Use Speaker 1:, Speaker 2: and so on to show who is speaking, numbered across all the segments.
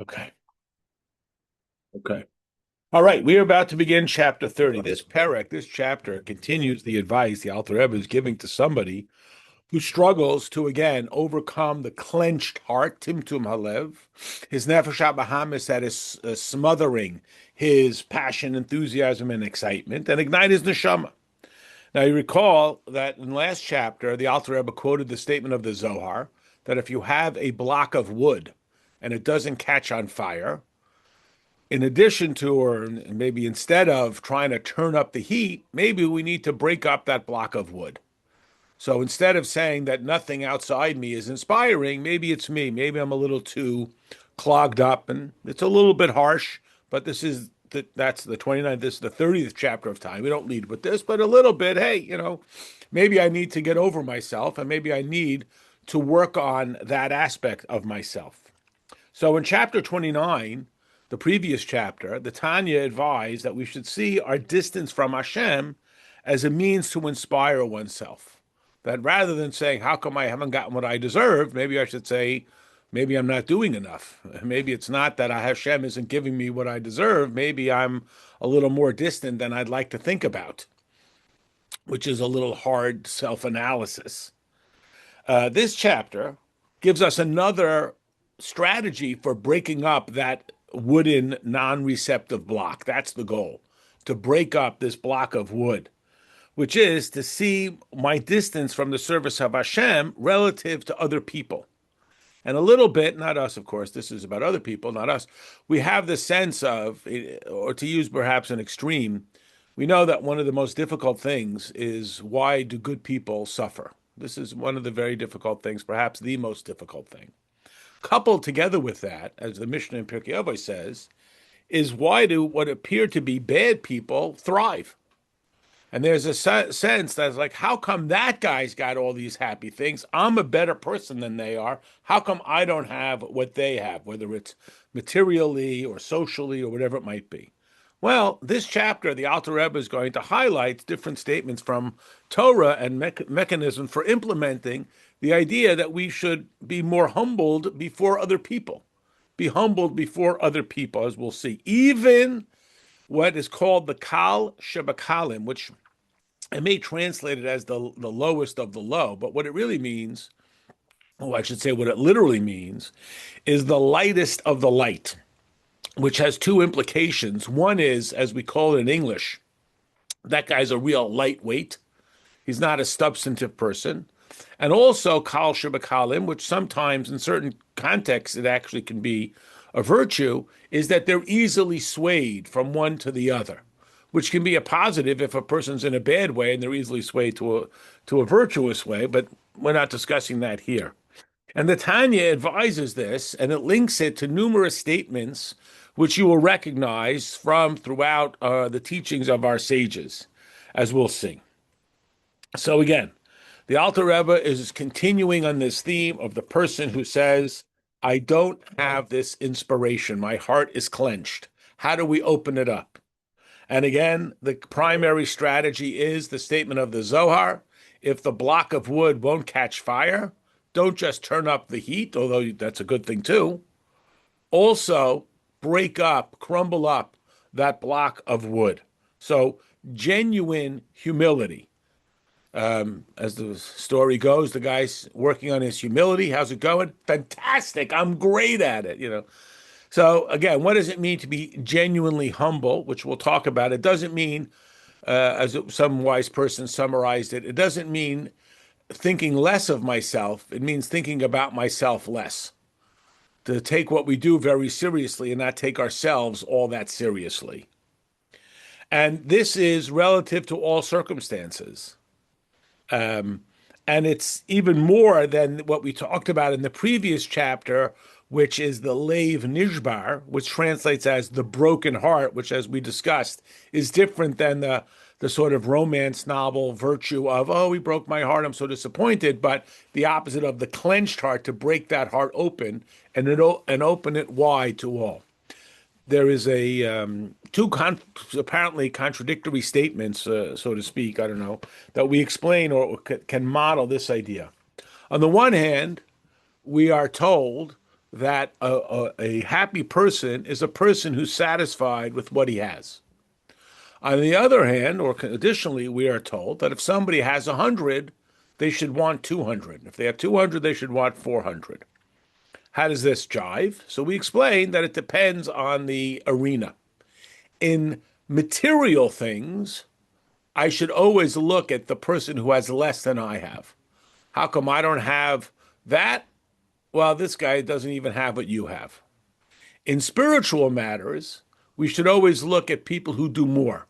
Speaker 1: Okay. Okay. All right. We are about to begin chapter 30. This chapter continues the advice the Alter Rebbe is giving to somebody who struggles to, again, overcome the clenched heart, Timtum Halev, his Nefesh HaBahamis that is smothering his passion, enthusiasm, and excitement, and ignite his neshama. Now, you recall that in the last chapter, the Alter Rebbe quoted the statement of the Zohar that if you have a block of wood and it doesn't catch on fire, in addition to, or maybe instead of trying to turn up the heat, maybe we need to break up that block of wood. So instead of saying that nothing outside me is inspiring, maybe it's me. Maybe I'm a little too clogged up, and it's a little bit harsh. But that's the 29th. This is the 30th chapter of time. We don't lead with this, but a little bit. Hey, maybe I need to get over myself, and maybe I need to work on that aspect of myself. So in chapter 29, the previous chapter, the Tanya advised that we should see our distance from Hashem as a means to inspire oneself. That rather than saying, how come I haven't gotten what I deserve, maybe I should say, maybe I'm not doing enough. Maybe it's not that Hashem isn't giving me what I deserve. Maybe I'm a little more distant than I'd like to think about, which is a little hard self-analysis. This chapter gives us another strategy for breaking up that wooden non-receptive block. That's the goal, to break up this block of wood, which is to see my distance from the service of Hashem relative to other people. And a little bit, not us, of course, this is about other people, not us. We have the sense of, or to use perhaps an extreme, we know that one of the most difficult things is why do good people suffer? This is one of the very difficult things, perhaps the most difficult thing. Coupled together with that, as the Mishnah in Pirkei Avos says, is why do what appear to be bad people thrive? And there's a sense that's like, how come that guy's got all these happy things? I'm a better person than they are. How come I don't have what they have, whether it's materially or socially or whatever it might be? Well, this chapter, the Alter Rebbe is going to highlight different statements from Torah and mechanisms for implementing the idea that we should be more humbled before other people. Be humbled before other people, as we'll see. Even what is called the Kal Shebakalim, which I may translate it as the lowest of the low, but what it really means, oh, I should say what it literally means, is the lightest of the light, which has two implications. One is, as we call it in English, that guy's a real lightweight. He's not a substantive person. And also Kal Shebakalim, which sometimes in certain contexts it actually can be a virtue, is that they're easily swayed from one to the other, which can be a positive if a person's in a bad way and they're easily swayed to a virtuous way, but we're not discussing that here. And the Tanya advises this, and it links it to numerous statements which you will recognize from throughout the teachings of our sages, as we'll see. So again, the Alter Rebbe is continuing on this theme of the person who says, I don't have this inspiration. My heart is clenched. How do we open it up? And again, the primary strategy is the statement of the Zohar. If the block of wood won't catch fire, don't just turn up the heat, although that's a good thing too. Also, break up, crumble up that block of wood. So, genuine humility. As the story goes, the guy's working on his humility. How's it going? Fantastic. I'm great at it. So again, what does it mean to be genuinely humble, which we'll talk about? It doesn't mean, as some wise person summarized it, it doesn't mean thinking less of myself. It means thinking about myself less. To take what we do very seriously and not take ourselves all that seriously. And this is relative to all circumstances. And it's even more than what we talked about in the previous chapter, which is the Leiv Nishbar, which translates as the broken heart, which, as we discussed, is different than the sort of romance novel virtue of, oh, he broke my heart, I'm so disappointed, but the opposite of the clenched heart, to break that heart open and open it wide to all. There is two apparently contradictory statements, so to speak, I don't know, that we explain or can model this idea. On the one hand, we are told that a happy person is a person who's satisfied with what he has. On the other hand, or additionally, we are told that if somebody has 100, they should want 200. If they have 200, they should want 400. How does this jive? So we explain that it depends on the arena. In material things, I should always look at the person who has less than I have. How come I don't have that? Well, this guy doesn't even have what you have. In spiritual matters, we should always look at people who do more.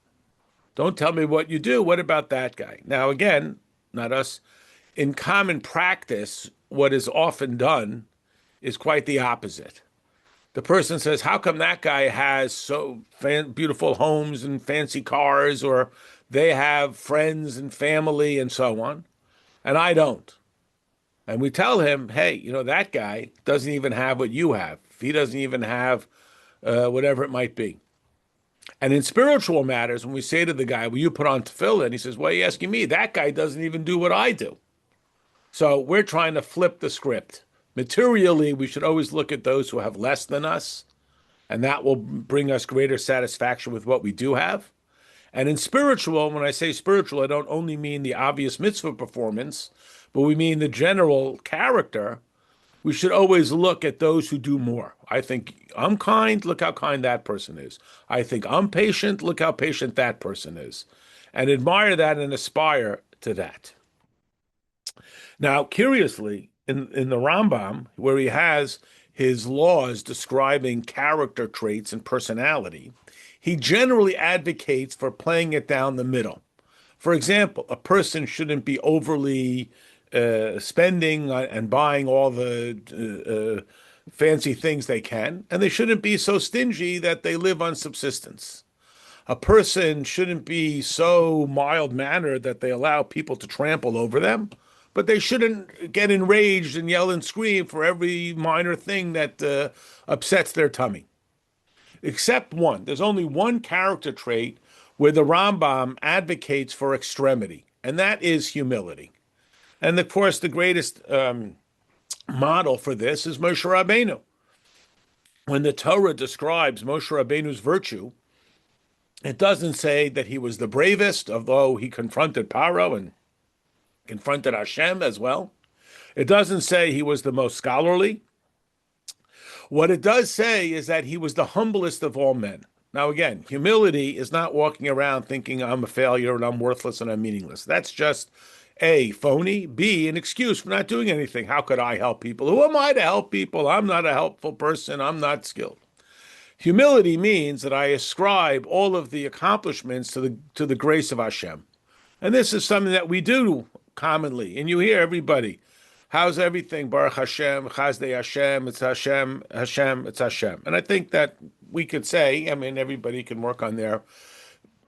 Speaker 1: Don't tell me what you do. What about that guy? Now, again, not us. In common practice, what is often done is quite the opposite. The person says, how come that guy has so beautiful homes and fancy cars, or they have friends and family and so on, and I don't? And we tell him, hey, that guy doesn't even have what you have. He doesn't even have whatever it might be. And in spiritual matters, when we say to the guy, will you put on tefillin? He says, why are you asking me? That guy doesn't even do what I do. So we're trying to flip the script. Materially, we should always look at those who have less than us, and that will bring us greater satisfaction with what we do have. And in spiritual, when I say spiritual, I don't only mean the obvious mitzvah performance, but we mean the general character. We should always look at those who do more. I think I'm kind, look how kind that person is. I think I'm patient, look how patient that person is. And admire that and aspire to that. Now, curiously, in the Rambam, where he has his laws describing character traits and personality, he generally advocates for playing it down the middle. For example, a person shouldn't be overly spending and buying all the fancy things they can, and they shouldn't be so stingy that they live on subsistence. A person shouldn't be so mild-mannered that they allow people to trample over them, but they shouldn't get enraged and yell and scream for every minor thing that upsets their tummy. Except one. There's only one character trait where the Rambam advocates for extremity, and that is humility. And of course, the greatest model for this is Moshe Rabbeinu. When the Torah describes Moshe Rabbeinu's virtue, it doesn't say that he was the bravest, although he confronted Paro and confronted Hashem as well. It doesn't say he was the most scholarly. What it does say is that he was the humblest of all men. Now, again, humility is not walking around thinking I'm a failure and I'm worthless and I'm meaningless. That's just A, phony, B, an excuse for not doing anything. How could I help people? Who am I to help people? I'm not a helpful person. I'm not skilled. Humility means that I ascribe all of the accomplishments to the grace of Hashem. And this is something that we do commonly. And you hear everybody, how's everything? Baruch Hashem, Chazdei Hashem, it's Hashem, Hashem, it's Hashem. And I think that we could say, I mean, everybody can work on their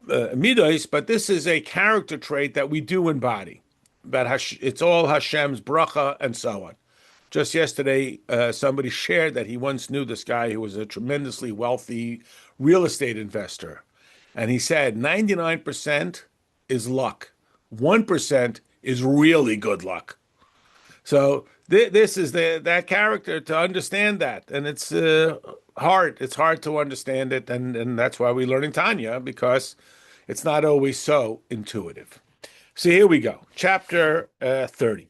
Speaker 1: midos, but this is a character trait that we do embody. It's all Hashem's bracha and so on. Just yesterday, somebody shared that he once knew this guy who was a tremendously wealthy real estate investor. And he said 99% is luck. 1% is really good luck. So this is that character, to understand that. And it's hard. It's hard to understand it. And that's why we learn in Tanya, because it's not always so intuitive. So here we go. Chapter 30.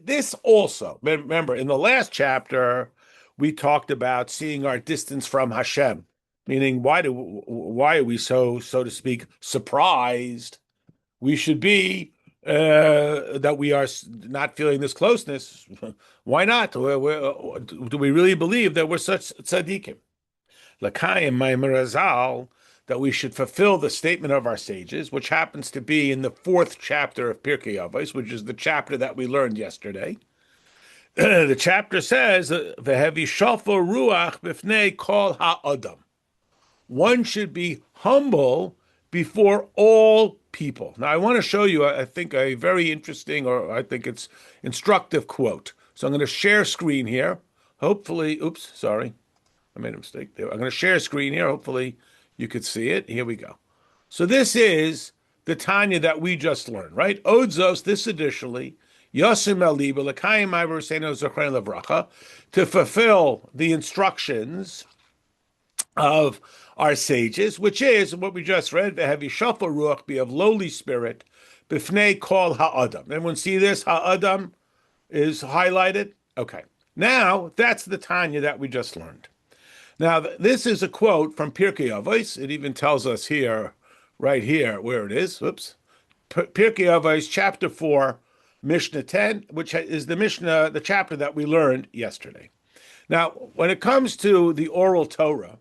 Speaker 1: This also, remember, in the last chapter, we talked about seeing our distance from Hashem, meaning why are we so to speak, surprised? We should be that we are not feeling this closeness. Why not? Do we really believe that we're such tzaddikim? L'kayim Maimer Azal, that we should fulfill the statement of our sages, which happens to be in the 4th chapter of Pirkei Avos, which is the chapter that we learned yesterday. The chapter says, "V'hevi shofar ruach b'fnei kol ha'adam." One should be humble before all people. Now, I want to show you, I think, a very interesting, or I think it's instructive quote. So I'm going to share screen here. Hopefully, oops, sorry, I made a mistake there. I'm going to share screen here. Hopefully, you could see it. Here we go. So this is the Tanya that we just learned, right? Odzos, this additionally, Yosim el liba l'kayim ma'aver seinu zochrein levracha, to fulfill the instructions of our sages, which is what we just read, "V'hevi shafar ruach, be of lowly spirit, b'fnei kol ha'adam." Everyone see this? Ha'adam is highlighted. Okay. Now, that's the Tanya that we just learned. Now, this is a quote from Pirkei Avos. It even tells us here, right here, where it is. Whoops. Pirkei Avos, chapter 4, Mishnah 10, which is the Mishnah, the chapter that we learned yesterday. Now, when it comes to the oral Torah,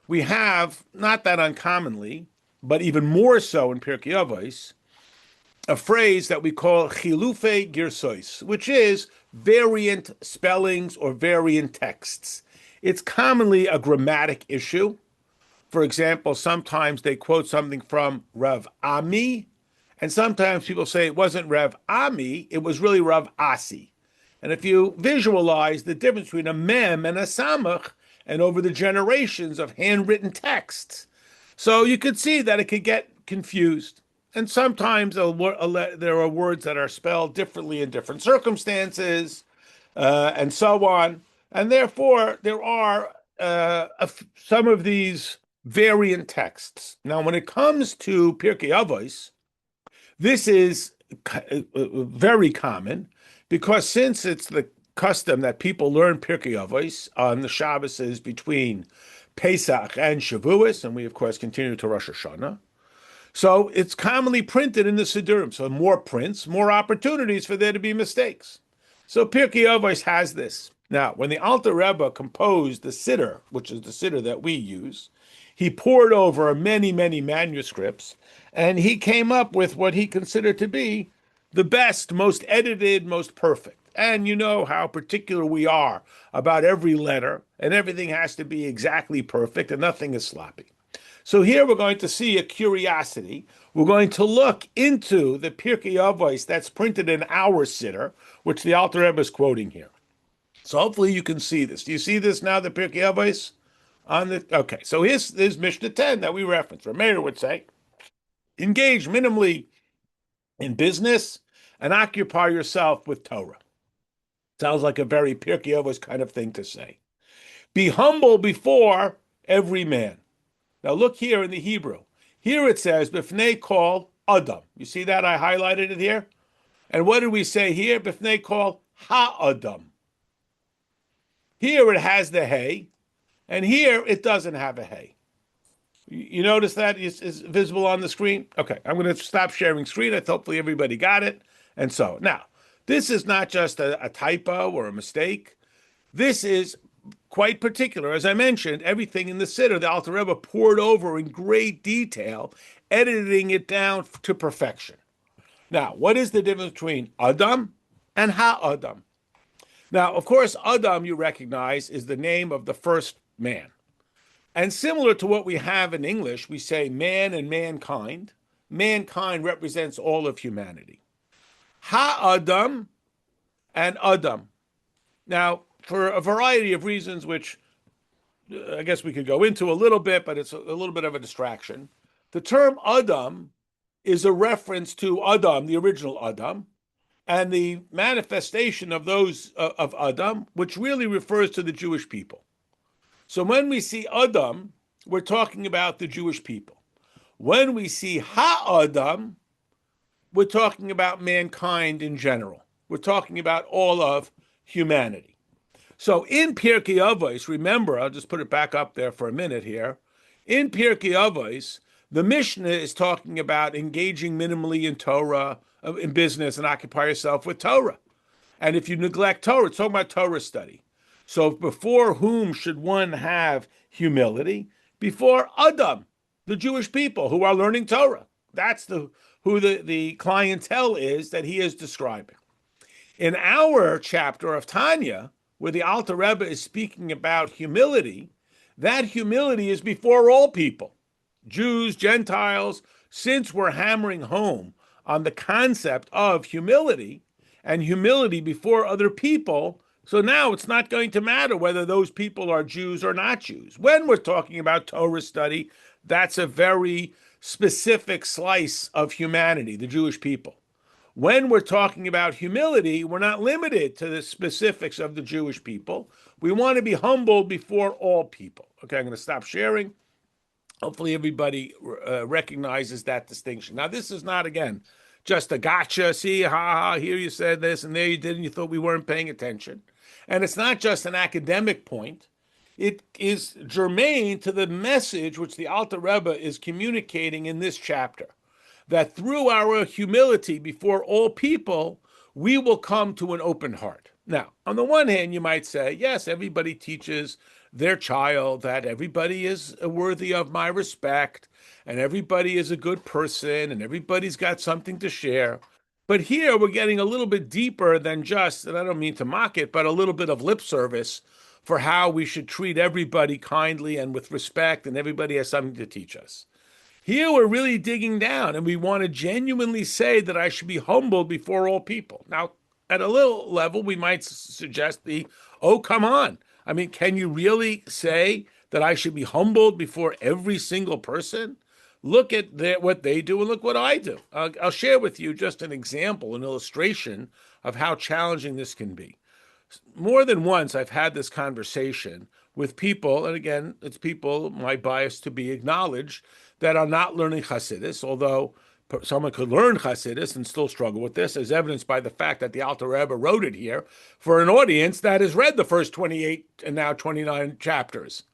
Speaker 1: we have, not that uncommonly, but even more so in Pirkei Avos, a phrase that we call chilufe girsois, which is variant spellings or variant texts. It's commonly a grammatic issue. For example, sometimes they quote something from Rav Ami, and sometimes people say it wasn't Rav Ami, it was really Rav Asi. And if you visualize the difference between a mem and a samach, and over the generations of handwritten texts, so you could see that it could get confused. And sometimes there are words that are spelled differently in different circumstances, and so on. And therefore, there are some of these variant texts. Now, when it comes to Pirkei Avos, this is very common because since it's the custom that people learn Pirkei Avos on the Shabbases between Pesach and Shavuos, and we, of course, continue to Rosh Hashanah, so it's commonly printed in the Siddurim. So more prints, more opportunities for there to be mistakes. So Pirkei Avos has this. Now, when the Alter Rebbe composed the Siddur, which is the Siddur that we use, he pored over many, many manuscripts, and he came up with what he considered to be the best, most edited, most perfect. And you know how particular we are about every letter, and everything has to be exactly perfect, and nothing is sloppy. So here we're going to see a curiosity. We're going to look into the Pirkei Avos that's printed in our Siddur, which the Alter Rebbe is quoting here. So hopefully you can see this. Do you see this now, the Pirkei Avos? Okay, so here's Mishnah 10 that we referenced. Rameir would say, engage minimally in business and occupy yourself with Torah. Sounds like a very Pirkei Avos kind of thing to say. Be humble before every man. Now look here in the Hebrew. Here it says, B'fnei kol Adam. You see that? I highlighted it here. And what did we say here? B'fnei kol ha-Adam. Here it has the hey, and here it doesn't have a hey. You notice that is visible on the screen? Okay, I'm going to stop sharing screen. Hopefully everybody got it. And so, now, this is not just a typo or a mistake. This is quite particular. As I mentioned, everything in the Siddur, the Alter Rebbe poured over in great detail, editing it down to perfection. Now, what is the difference between Adam and Ha-Adam? Now, of course, Adam, you recognize, is the name of the first man. And similar to what we have in English, we say man and mankind. Mankind represents all of humanity. Ha-Adam and Adam. Now, for a variety of reasons, which I guess we could go into a little bit, but it's a little bit of a distraction. The term Adam is a reference to Adam, the original Adam, and the manifestation of those of Adam, which really refers to the Jewish people. So when we see Adam, we're talking about the Jewish people. When we see Ha-Adam, we're talking about mankind in general. We're talking about all of humanity. So in Pirkei Avos, remember, I'll just put it back up there for a minute here. In Pirkei Avos, the Mishnah is talking about engaging minimally in Torah, in business, and occupy yourself with Torah. And if you neglect Torah, it's talking about Torah study. So before whom should one have humility? Before Adam, the Jewish people who are learning Torah. That's who the clientele is that he is describing. In our chapter of Tanya, where the Alter Rebbe is speaking about humility, that humility is before all people, Jews, Gentiles, since we're hammering home on the concept of humility and humility before other people. So now it's not going to matter whether those people are Jews or not Jews. When we're talking about Torah study, that's a very specific slice of humanity, the Jewish people. when we're talking about humility, we're not limited to the specifics of the Jewish people. We want to be humble before all people. Okay, I'm going to stop sharing. Hopefully, everybody recognizes that distinction. Now, this is not, again, just a gotcha. See, ha ha, here you said this and there you did, and you thought we weren't paying attention. And it's not just an academic point. It is germane to the message which the Alter Rebbe is communicating in this chapter, that through our humility before all people, we will come to an open heart. Now, on the one hand, you might say, yes, everybody teaches their child that everybody is worthy of my respect and everybody is a good person and everybody's got something to share. But here we're getting a little bit deeper than just, and I don't mean to mock it, but a little bit of lip service for how we should treat everybody kindly and with respect, and everybody has something to teach us. Here we're really digging down, and we want to genuinely say that I should be humbled before all people. Now, at a little level, we might suggest oh, come on. I mean, can you really say that I should be humbled before every single person? Look at what they do and look what I do. I'll share with you just an example, an illustration of how challenging this can be. More than once, I've had this conversation with people, and again, it's people, my bias to be acknowledged, that are not learning Hasidus, although someone could learn Hasidus and still struggle with this, as evidenced by the fact that the Alter Rebbe wrote it here for an audience that has read the first 28 and now 29 chapters.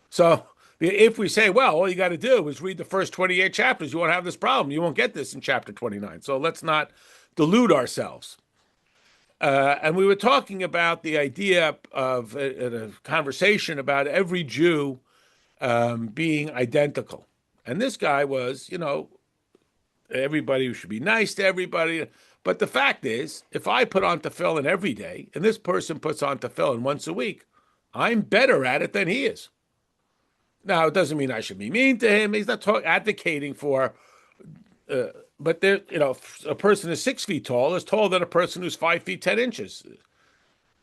Speaker 1: So if we say, well, all you got to do is read the first 28 chapters, you won't have this problem. You won't get this in chapter 29. So let's not delude ourselves. And we were talking about the idea of a conversation about every Jew being identical. And this guy was, everybody should be nice to everybody. But the fact is, if I put on tefillin every day and this person puts on tefillin once a week, I'm better at it than he is. Now, it doesn't mean I should be mean to him. He's not advocating for, but there, a person who's 6 feet tall is taller than a person who's 5 feet 10 inches.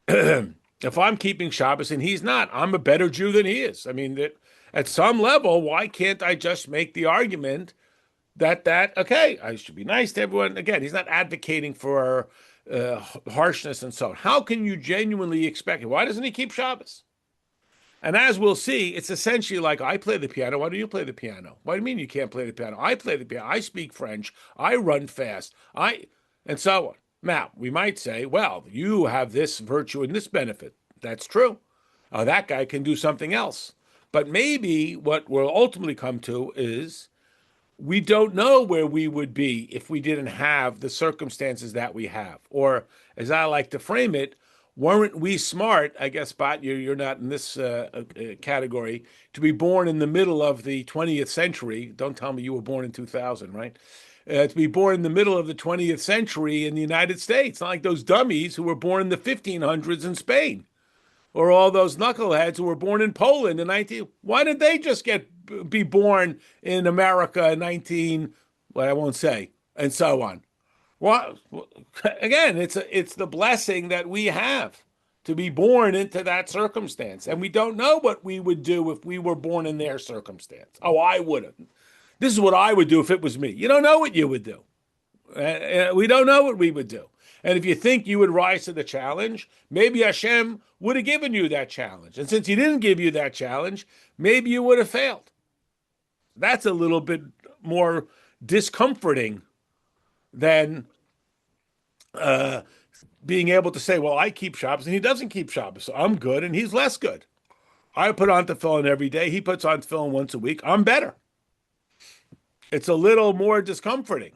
Speaker 1: If I'm keeping Shabbos and he's not, I'm a better Jew than he is. I mean, at some level, why can't I just make the argument that okay, I should be nice to everyone? Again, he's not advocating for harshness and so on. How can you genuinely expect it? Why doesn't he keep Shabbos? And as we'll see, it's essentially like, I play the piano. Why do you play the piano? What do you mean you can't play the piano? I play the piano. I speak French. I run fast. And so on. Now, we might say, well, you have this virtue and this benefit. That's true. That guy can do something else. But maybe what we'll ultimately come to is we don't know where we would be if we didn't have the circumstances that we have. Or, as I like to frame it, weren't we smart? I guess, Bot, you're not in this category, to be born in the middle of the 20th century. Don't tell me you were born in 2000, right? To be born in the middle of the 20th century in the United States, not like those dummies who were born in the 1500s in Spain, or all those knuckleheads who were born in Poland in 19. Why did they just be born in America in 19? Well, I won't say, and so on. Well, again, it's the blessing that we have to be born into that circumstance, and we don't know what we would do if we were born in their circumstance. Oh, I wouldn't. This is what I would do if it was me. You don't know what you would do. We don't know what we would do. And if you think you would rise to the challenge, maybe Hashem would have given you that challenge. And since he didn't give you that challenge, maybe you would have failed. That's a little bit more discomforting than being able to say, well, I keep Shabbos and he doesn't keep Shabbos, so I'm good and he's less good. I put on tefillin every day. He puts on tefillin once a week. I'm better. It's a little more discomforting,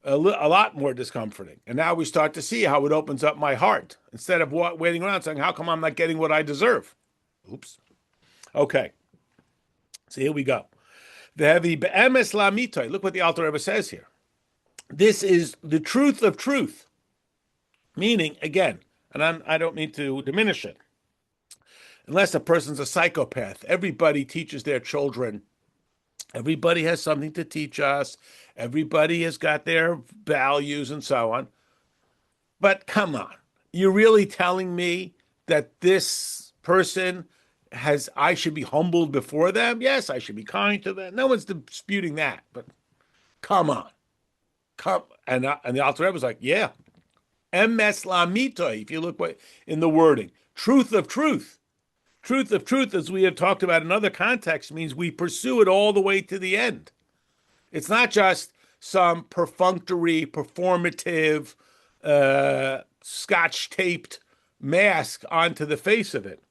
Speaker 1: a lot more discomforting. And now we start to see how it opens up my heart instead of waiting around saying, how come I'm not getting what I deserve? Oops. Okay. So here we go. Look what the Alter Rebbe says here. This is the truth of truth. Meaning, again, and I don't mean to diminish it, unless a person's a psychopath, everybody teaches their children. Everybody has something to teach us. Everybody has got their values and so on. But come on, you're really telling me that this person I should be humbled before them? Yes, I should be kind to them. No one's disputing that, but come on. come, and the Alter Rebbe was like, yeah, emes la'amitoi. If you look in the wording, truth of truth. Truth of truth, as we have talked about in other contexts, means we pursue it all the way to the end. It's not just some perfunctory, performative, scotch taped mask onto the face of it.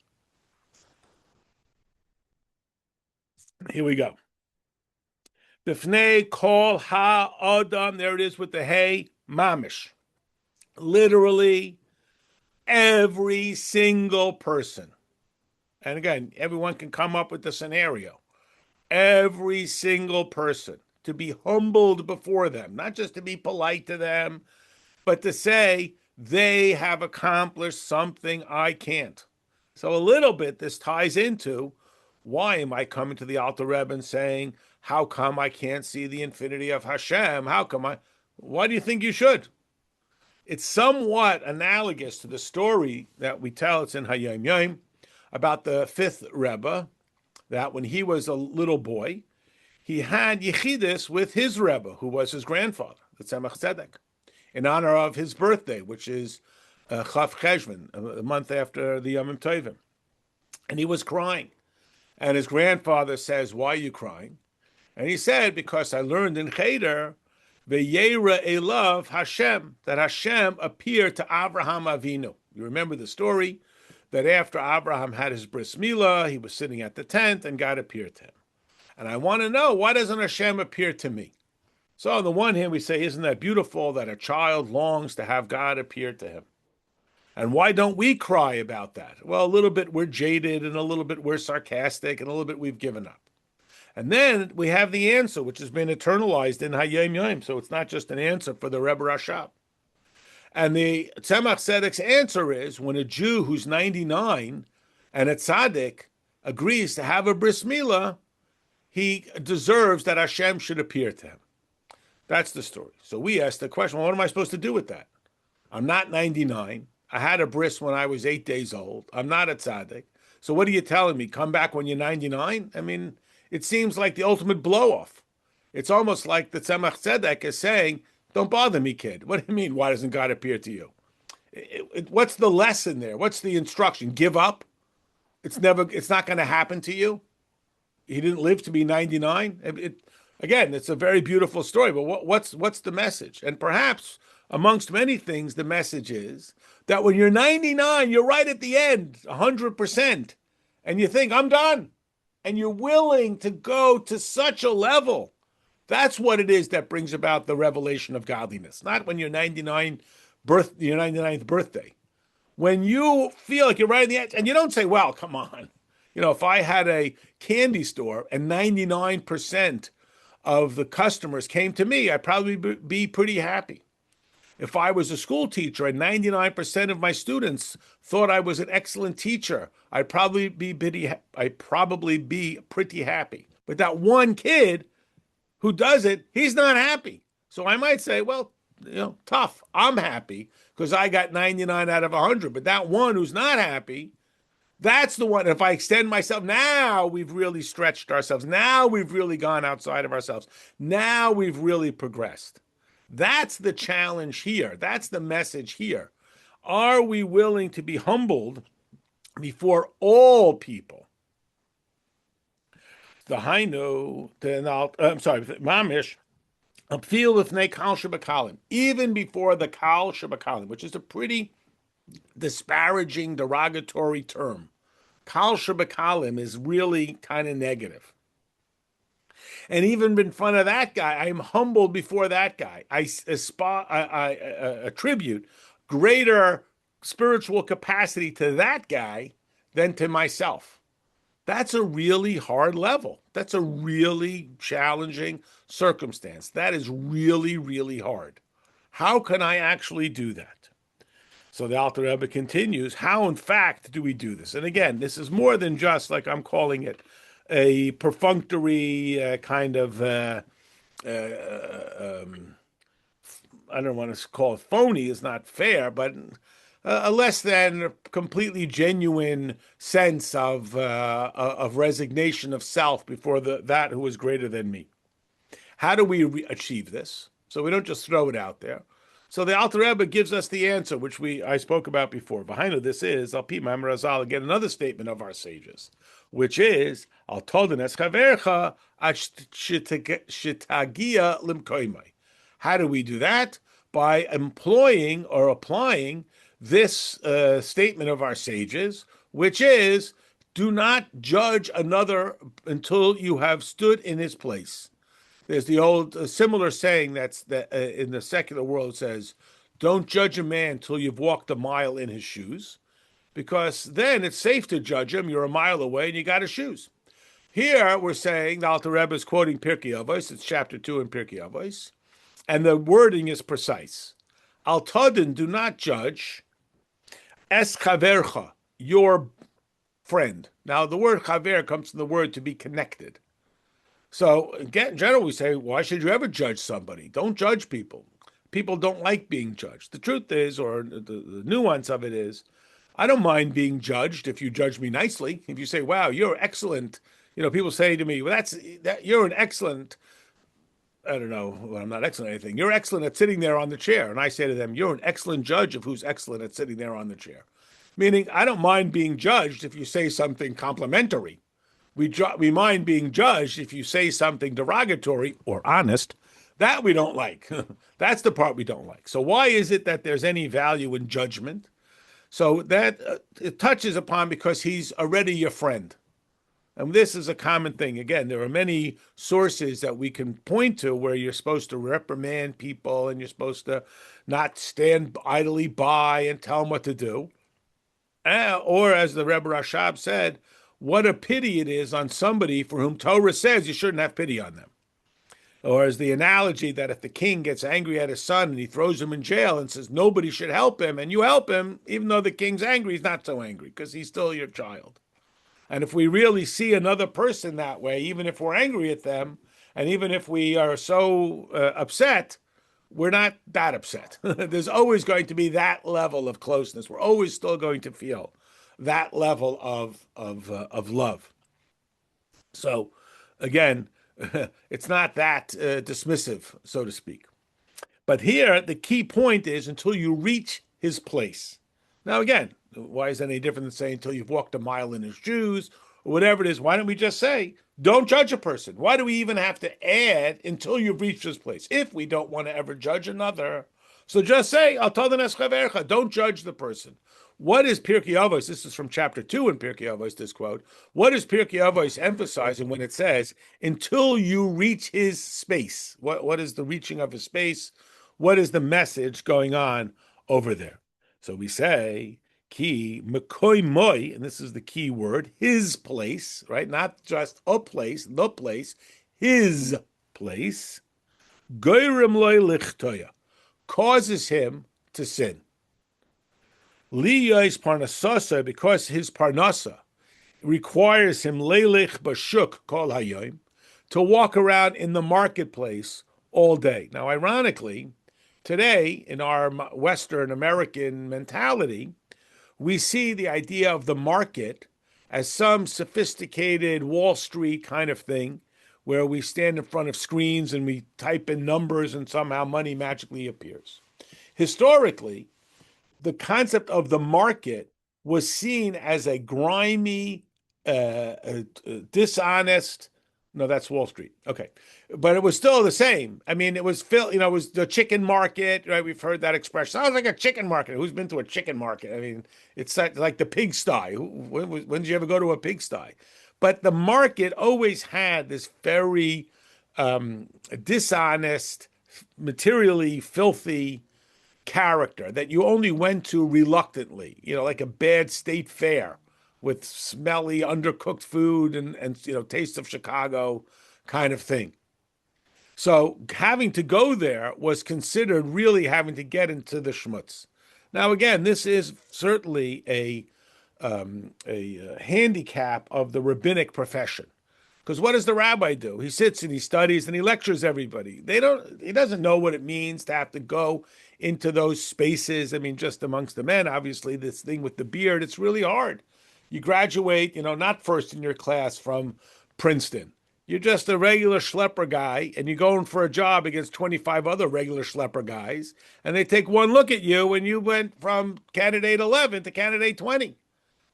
Speaker 1: Here we go. Bifnei kol ha-adam, there it is with the hey, mamish. Literally, every single person. And again, everyone can come up with the scenario. Every single person, to be humbled before them, not just to be polite to them, but to say, they have accomplished something I can't. So a little bit, this ties into, why am I coming to the Alter Rebbe and saying, how come I can't see the infinity of Hashem? Why do you think you should? It's somewhat analogous to the story that we tell, it's in Hayom Yom, about the fifth Rebbe, that when he was a little boy, he had Yechidus with his Rebbe, who was his grandfather, the Tzemach Tzedek, in honor of his birthday, which is Chav Cheshvan, a month after the Yom Tovim. And he was crying. And his grandfather says, why are you crying? And he said, because I learned in Cheder, V'yera elav Hashem, that Hashem appeared to Abraham Avinu. You remember the story? That after Abraham had his bris milah, he was sitting at the tent and God appeared to him. And I want to know, why doesn't Hashem appear to me? So on the one hand, we say, isn't that beautiful that a child longs to have God appear to him? And why don't we cry about that? Well, a little bit we're jaded, and a little bit we're sarcastic, and a little bit we've given up. And then we have the answer, which has been eternalized in Hayom Yom. So it's not just an answer for the Rebbe Rashab. And the Tzemach Tzedek's answer is, when a Jew who's 99 and a tzaddik agrees to have a bris milah, he deserves that Hashem should appear to him. That's the story. So we asked the question, well, what am I supposed to do with that? I'm not 99. I had a bris when I was 8 days old. I'm not a tzaddik. So what are you telling me? Come back when you're 99? I mean, it seems like the ultimate blow-off. It's almost like the Tzemach Tzedek is saying, don't bother me, kid. What do you mean, why doesn't God appear to you? What's the lesson there? What's the instruction? Give up? It's not going to happen to you? He didn't live to be 99? Again, it's a very beautiful story, but what's the message? And perhaps, amongst many things, the message is that when you're 99, you're right at the end, 100%, and you think, I'm done. And you're willing to go to such a level. That's what it is that brings about the revelation of godliness. Not when your 99th birthday. When you feel like you're right in the edge, and you don't say, well, come on. You know, if I had a candy store and 99% of the customers came to me, I'd probably be pretty happy. If I was a school teacher and 99% of my students thought I was an excellent teacher, I'd probably be pretty happy. But that one kid who does it, he's not happy. So I might say, well, tough. I'm happy because I got 99 out of 100. But that one who's not happy, that's the one. If I extend myself, now we've really stretched ourselves. Now we've really gone outside of ourselves. Now we've really progressed. That's the challenge here. That's the message here. Are we willing to be humbled before all people? The Hainu, Mamish, appeal with Kal Shabakalim, even before the Kal Shabakalim, which is a pretty disparaging, derogatory term. Kal Shabakalim is really kind of negative. And even in front of that guy, I'm humbled before that guy. I attribute greater spiritual capacity to that guy than to myself. That's a really hard level. That's a really challenging circumstance. That is really, really hard. How can I actually do that? So the Alter Rebbe continues, how in fact do we do this? And again, this is more than just, like I'm calling it, a perfunctory kind of, I don't want to call it phony, is not fair, but a less than completely genuine sense of resignation of self before that who is greater than me. How do we achieve this? So we don't just throw it out there. So the Alter Rebbe gives us the answer, which I spoke about before. Behind this is Al Pi Ma'amar Razal, again another statement of our sages, which is Al Toden Es Chavercha Shitagia Limkoimai. How do we do that? By employing or applying this statement of our sages, which is, do not judge another until you have stood in his place. There's the old similar saying that in the secular world says, don't judge a man till you've walked a mile in his shoes, because then it's safe to judge him. You're a mile away and you got his shoes. Here we're saying, the Alter Rebbe is quoting Pirkei Avos, it's chapter 2 in Pirkei Avos, and the wording is precise. Al Tadin, do not judge, es chavercha, your friend. Now the word chaver comes from the word to be connected. So, in general, we say, why should you ever judge somebody? Don't judge people. People don't like being judged. The truth is, or the nuance of it is, I don't mind being judged if you judge me nicely. If you say, wow, you're excellent. People say to me, well, you're an excellent, I don't know, well, I'm not excellent at anything. You're excellent at sitting there on the chair. And I say to them, you're an excellent judge of who's excellent at sitting there on the chair. Meaning, I don't mind being judged if you say something complimentary. We mind being judged if you say something derogatory or honest. That we don't like. That's the part we don't like. So why is it that there's any value in judgment? So that it touches upon because he's already your friend. And this is a common thing. Again, there are many sources that we can point to where you're supposed to reprimand people and you're supposed to not stand idly by and tell them what to do. Or as the Rebbe Rashab said, what a pity it is on somebody for whom Torah says you shouldn't have pity on them. Or as the analogy that if the king gets angry at his son and he throws him in jail and says nobody should help him, and you help him, even though the king's angry, he's not so angry because he's still your child. And if we really see another person that way, even if we're angry at them, and even if we are so upset, we're not that upset. There's always going to be that level of closeness. We're always still going to feel that level of love. So, again, it's not that dismissive, so to speak. But here, the key point is until you reach his place. Now, again, why is that any different than saying until you've walked a mile in his shoes or whatever it is? Why don't we just say, don't judge a person? Why do we even have to add until you've reached his place if we don't want to ever judge another? So just say, don't judge the person. What is Pirkei Avos? This is from chapter 2 in Pirkei Avos, this quote. What is Pirkei Avos emphasizing when it says, until you reach his space? What is the reaching of his space? What is the message going on over there? So we say, ki mekoi moi, and this is the key word, his place, right? Not just a place, the place, his place. Goyrem loy lichtoya, causes him to sin. Liyos parnasasa, because his parnasa requires him leilech bashuk kol hayom, to walk around in the marketplace all day. Now, ironically, today in our Western American mentality, we see the idea of the market as some sophisticated Wall Street kind of thing, where we stand in front of screens and we type in numbers and somehow money magically appears. Historically, the concept of the market was seen as a grimy, dishonest. No, that's Wall Street. Okay. But it was still the same. I mean, it was it was the chicken market, right? We've heard that expression. Sounds like a chicken market. Who's been to a chicken market? I mean, it's like the pigsty. When did you ever go to a pigsty? But the market always had this very dishonest, materially filthy character that you only went to reluctantly, like a bad state fair with smelly, undercooked food and taste of Chicago kind of thing. So having to go there was considered really having to get into the schmutz. Now, again, this is certainly a handicap of the rabbinic profession. Because what does the rabbi do? He sits and he studies and he lectures everybody. He doesn't know what it means to have to go into those spaces. I mean, just amongst the men, obviously, this thing with the beard, it's really hard. You graduate, not first in your class from Princeton. You're just a regular schlepper guy, and you're going for a job against 25 other regular schlepper guys, and they take one look at you, and you went from candidate 11 to candidate 20.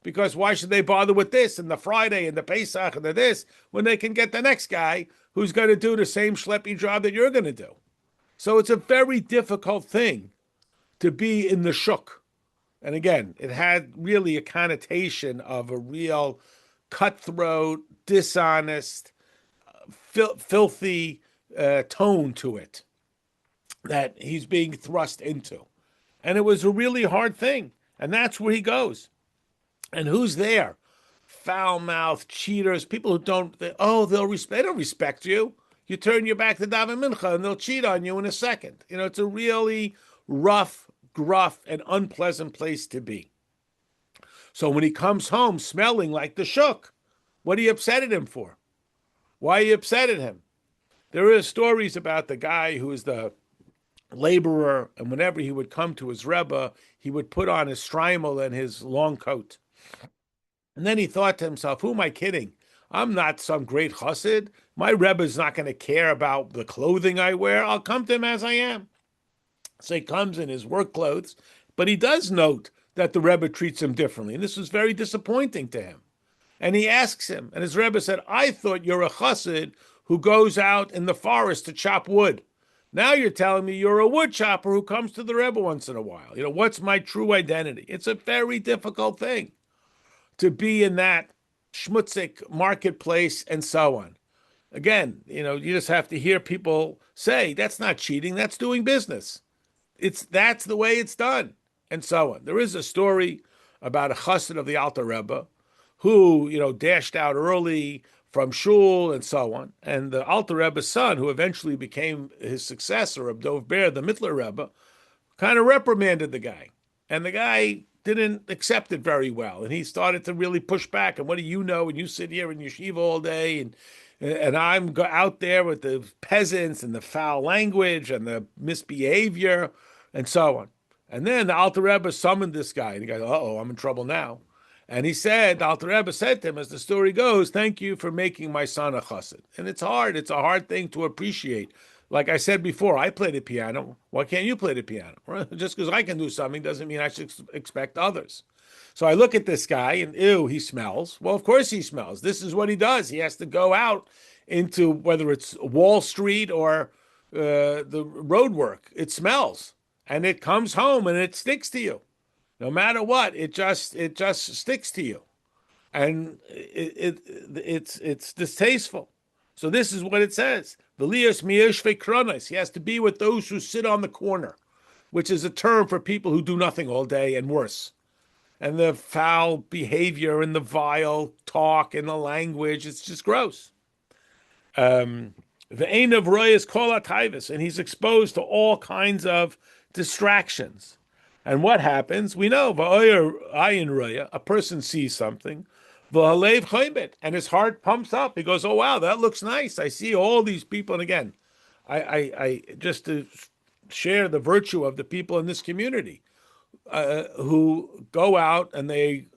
Speaker 1: Because why should they bother with this and the Friday and the Pesach and the this when they can get the next guy who's going to do the same schleppy job that you're going to do? So it's a very difficult thing to be in the shuk. And again, it had really a connotation of a real cutthroat, dishonest, filthy tone to it that he's being thrust into. And it was a really hard thing. And that's where he goes. And who's there? Foul-mouthed cheaters, people who they don't respect you. You turn your back to Daven Mincha and they'll cheat on you in a second. It's a really rough, gruff, and unpleasant place to be. So when he comes home smelling like the shuk, what are you upset at him for? Why are you upset at him? There are stories about the guy who is the laborer, and whenever he would come to his Rebbe, he would put on his shtreimel and his long coat. And then he thought to himself, who am I kidding? I'm not some great chassid. My Rebbe is not going to care about the clothing I wear. I'll come to him as I am. So he comes in his work clothes, but he does note that the Rebbe treats him differently. And this was very disappointing to him. And he asks him, and his Rebbe said, I thought you're a chassid who goes out in the forest to chop wood. Now you're telling me you're a wood chopper who comes to the Rebbe once in a while. What's my true identity? It's a very difficult thing to be in that schmutzik marketplace and so on. Again, you just have to hear people say, that's not cheating, that's doing business. That's the way it's done, and so on. There is a story about a chassid of the Alter Rebbe who, dashed out early from shul and so on. And the Alter Rebbe's son, who eventually became his successor, of Dov Ber, the Mittler Rebbe, kind of reprimanded the guy. And the guy didn't accept it very well. And he started to really push back. And what do you know? And you sit here in yeshiva all day, and I'm out there with the peasants and the foul language and the misbehavior and so on. And then the Alter Rebbe summoned this guy. And he goes, uh-oh, I'm in trouble now. And he said, the Alter Rebbe said to him, as the story goes, thank you for making my son a chassid. And it's hard. It's a hard thing to appreciate. Like I said before, I play the piano. Why can't you play the piano? Just because I can do something doesn't mean I should expect others. So I look at this guy and, ew, he smells. Well, of course he smells. This is what he does. He has to go out into, whether it's Wall Street or the road work. It smells. And it comes home and it sticks to you. No matter what, it just sticks to you. And it's distasteful. So this is what it says. V'lias miyeshvei kronos. He has to be with those who sit on the corner, which is a term for people who do nothing all day and worse. And the foul behavior and the vile talk and the language, it's just gross. The ein of roy is kol ha'tayvus, and he's exposed to all kinds of distractions. And what happens? We know, v'oyer ayin roya, a person sees something, v'halev choybet, and his heart pumps up. He goes, oh, wow, that looks nice. I see all these people. And again, I just to share the virtue of the people in this community who go out and they,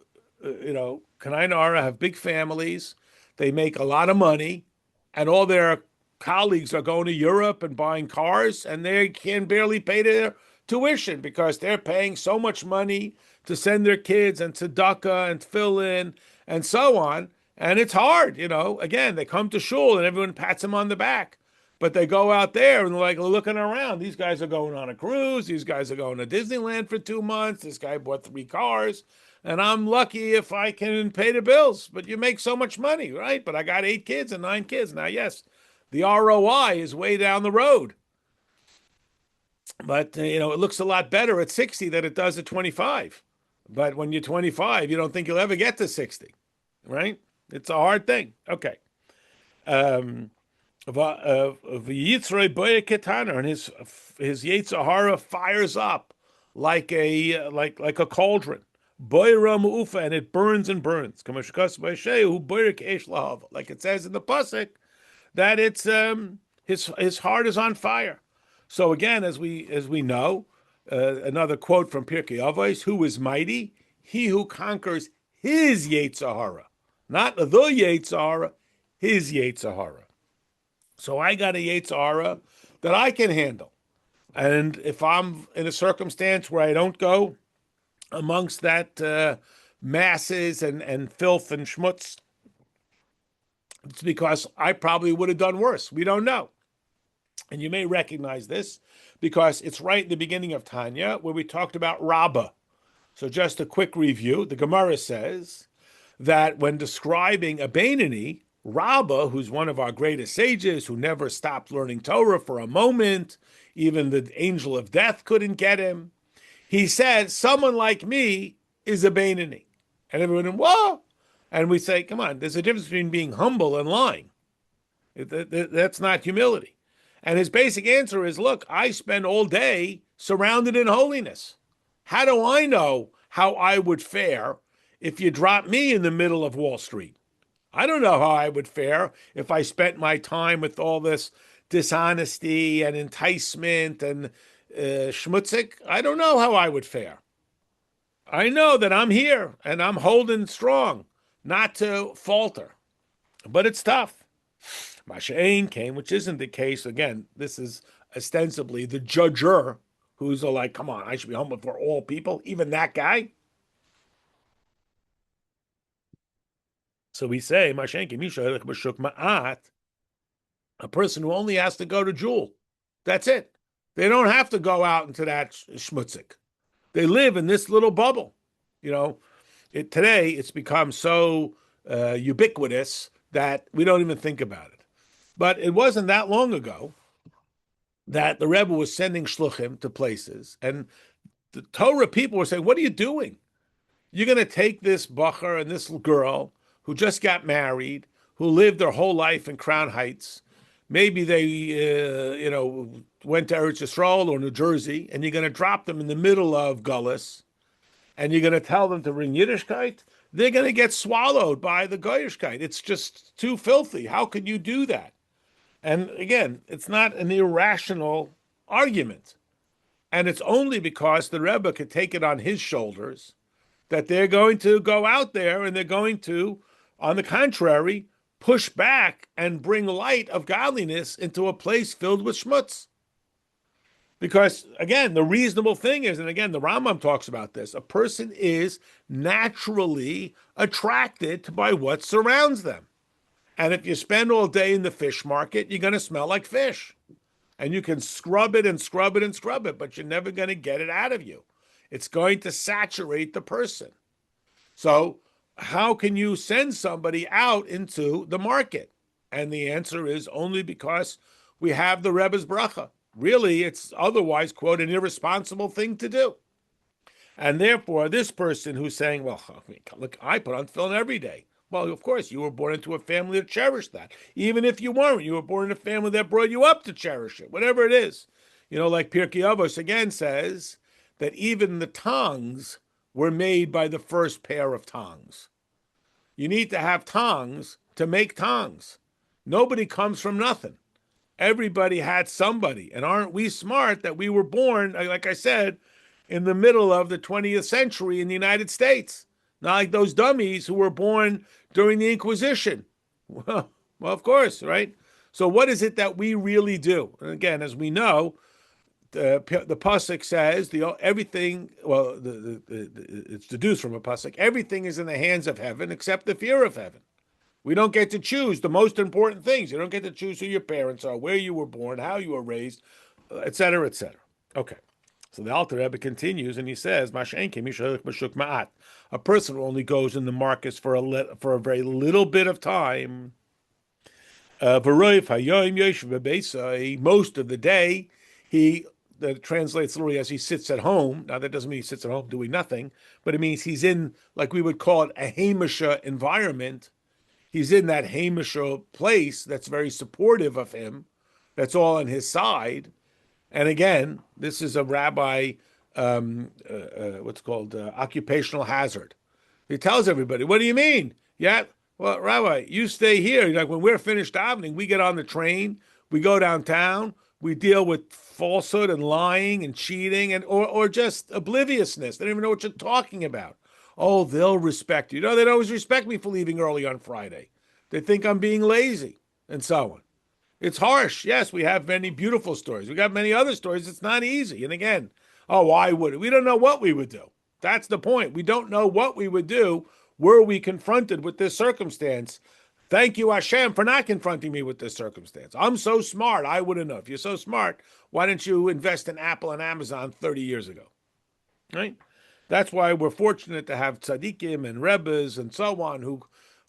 Speaker 1: Kanai Nara have big families. They make a lot of money, and all their colleagues are going to Europe and buying cars, and they can barely pay their tuition because they're paying so much money to send their kids and tzedakah and tefillin and so on. And it's hard, Again, they come to shul and everyone pats them on the back. But they go out there and they're like looking around. These guys are going on a cruise. These guys are going to Disneyland for 2 months. This guy bought 3 cars. And I'm lucky if I can pay the bills. But you make so much money, right? But I got 8 kids and 9 kids. Now, yes, the ROI is way down the road. But, it looks a lot better at 60 than it does at 25. But when you're 25, you don't think you'll ever get to 60, right? It's a hard thing. Okay. And his Yetzer Hara fires up like a cauldron. And it burns and burns. Like it says in the pasuk, that it's his heart is on fire. So again, as we know, another quote from Pirkei Avos: "Who is mighty? He who conquers his Yetzer Hara, not the Yetzer Hara, his Yetzer Hara." So I got a Yetzer Hara that I can handle. And if I'm in a circumstance where I don't go amongst that masses and filth and schmutz, it's because I probably would have done worse. We don't know. And you may recognize this because it's right in the beginning of Tanya where we talked about Rabbah. So just a quick review. The Gemara says that when describing a Beinoni, Rabbah, who's one of our greatest sages, who never stopped learning Torah for a moment, even the angel of death couldn't get him, he said, someone like me is a Beinoni. And everyone, whoa! And we say, come on, there's a difference between being humble and lying. That's not humility. And his basic answer is, look, I spend all day surrounded in holiness. How do I know how I would fare if you drop me in the middle of Wall Street? I don't know how I would fare if I spent my time with all this dishonesty and enticement and schmutzik. I don't know how I would fare. I know that I'm here and I'm holding strong, not to falter. But it's tough. Masha'ain came, which isn't the case. Again, this is ostensibly the judger who's like, come on, I should be humble for all people, even that guy. So we say, Masha'ain came, ma'at, a person who only has to go to Jewel. That's it. They don't have to go out into that schmutzik. They live in this little bubble. You know, today it's become so ubiquitous that we don't even think about it. But it wasn't that long ago that the Rebbe was sending shluchim to places, and the Torah people were saying, what are you doing? You're going to take this bacher and this girl who just got married, who lived their whole life in Crown Heights. Maybe they, went to Eretz Yisrael or New Jersey, and you're going to drop them in the middle of Gullus, and you're going to tell them to bring Yiddishkeit. They're going to get swallowed by the Goyishkeit. It's just too filthy. How could you do that? And again, it's not an irrational argument. And it's only because the Rebbe could take it on his shoulders that they're going to go out there and they're going to, on the contrary, push back and bring light of godliness into a place filled with schmutz. Because, again, the reasonable thing is, and again, the Rambam talks about this, a person is naturally attracted by what surrounds them. And if you spend all day in the fish market, you're going to smell like fish. And you can scrub it and scrub it and scrub it, but you're never going to get it out of you. It's going to saturate the person. So how can you send somebody out into the market? And the answer is only because we have the Rebbe's bracha. Really, it's otherwise, quote, an irresponsible thing to do. And therefore, this person who's saying, well, look, I put on tefillin every day. Well, of course, you were born into a family that cherished that. Even if you weren't, you were born in a family that brought you up to cherish it, whatever it is. You know, like Pirkei Avos again says that even the tongs were made by the first pair of tongs. You need to have tongs to make tongs. Nobody comes from nothing. Everybody had somebody. And aren't we smart that we were born, like I said, in the middle of the 20th century in the United States? Not like those dummies who were born during the Inquisition. Well, of course, right? So what is it that we really do? And again, as we know, the pasuk says everything. Well, it's deduced from a pasuk. Everything is in the hands of heaven except the fear of heaven. We don't get to choose the most important things. You don't get to choose who your parents are, where you were born, how you were raised, et cetera, et cetera. Okay. So the Alter Rebbe continues and he says, a person who only goes in the markets for a very little bit of time, most of the day, that translates literally as he sits at home. Now, that doesn't mean he sits at home doing nothing, but it means he's in, like we would call it, a Hamisha environment. He's in that Hamisha place that's very supportive of him, that's all on his side. And again, this is a rabbi, occupational hazard. He tells everybody, what do you mean? Yeah, well, Rabbi, you stay here. Like when we're finished davening, we get on the train, we go downtown, we deal with falsehood and lying and cheating and or just obliviousness. They don't even know what you're talking about. Oh, they'll respect you. No, they don't always respect me for leaving early on Friday. They think I'm being lazy and so on. It's harsh. Yes, we have many beautiful stories. We got many other stories. It's not easy. And again, oh, why would it? We don't know what we would do. That's the point. We don't know what we would do were we confronted with this circumstance. Thank you, Hashem, for not confronting me with this circumstance. I'm so smart. I wouldn't know. If you're so smart, why didn't you invest in Apple and Amazon 30 years ago? Right? That's why we're fortunate to have tzaddikim and rebbes and so on who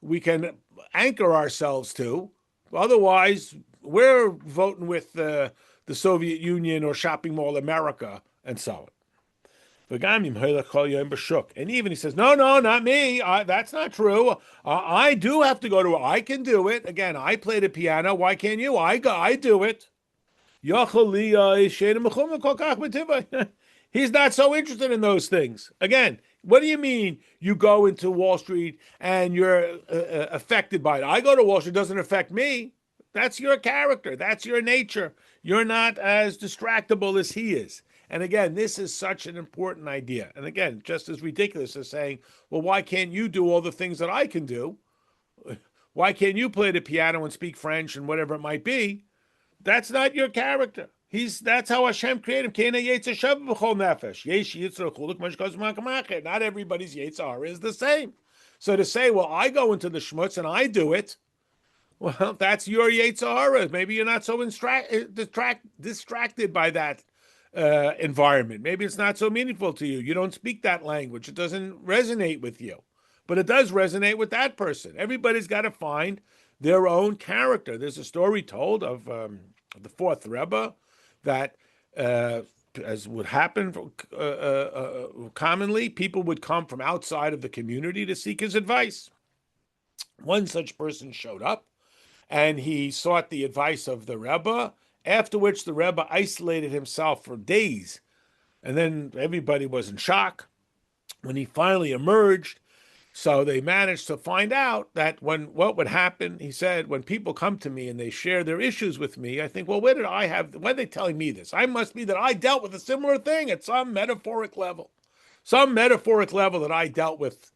Speaker 1: we can anchor ourselves to. Otherwise, we're voting with the Soviet Union or Shopping Mall America and so on. And even he says, no, not me. That's not true. I do have to go to. I can do it. Again, I play the piano. Why can't you? I do it. He's not so interested in those things. Again, what do you mean you go into Wall Street and you're affected by it? I go to Wall Street, it doesn't affect me. That's your character. That's your nature. You're not as distractible as he is. And again, this is such an important idea. And again, just as ridiculous as saying, well, why can't you do all the things that I can do? Why can't you play the piano and speak French and whatever it might be? That's not your character. That's how Hashem created him. Not everybody's Yetzirah is the same. So to say, well, I go into the schmutz and I do it, well, that's your Yetzirah. Maybe you're not so distracted by that environment. Maybe it's not so meaningful to you. You don't speak that language. It doesn't resonate with you. But it does resonate with that person. Everybody's got to find their own character. There's a story told of the fourth Rebbe that, as would happen commonly, people would come from outside of the community to seek his advice. One such person showed up, and he sought the advice of the Rebbe, after which the Rebbe isolated himself for days. And then everybody was in shock when he finally emerged. So they managed to find out that what would happen, he said, when people come to me and they share their issues with me, I think, well, why are they telling me this? I must be that I dealt with a similar thing at some metaphoric level that I dealt with.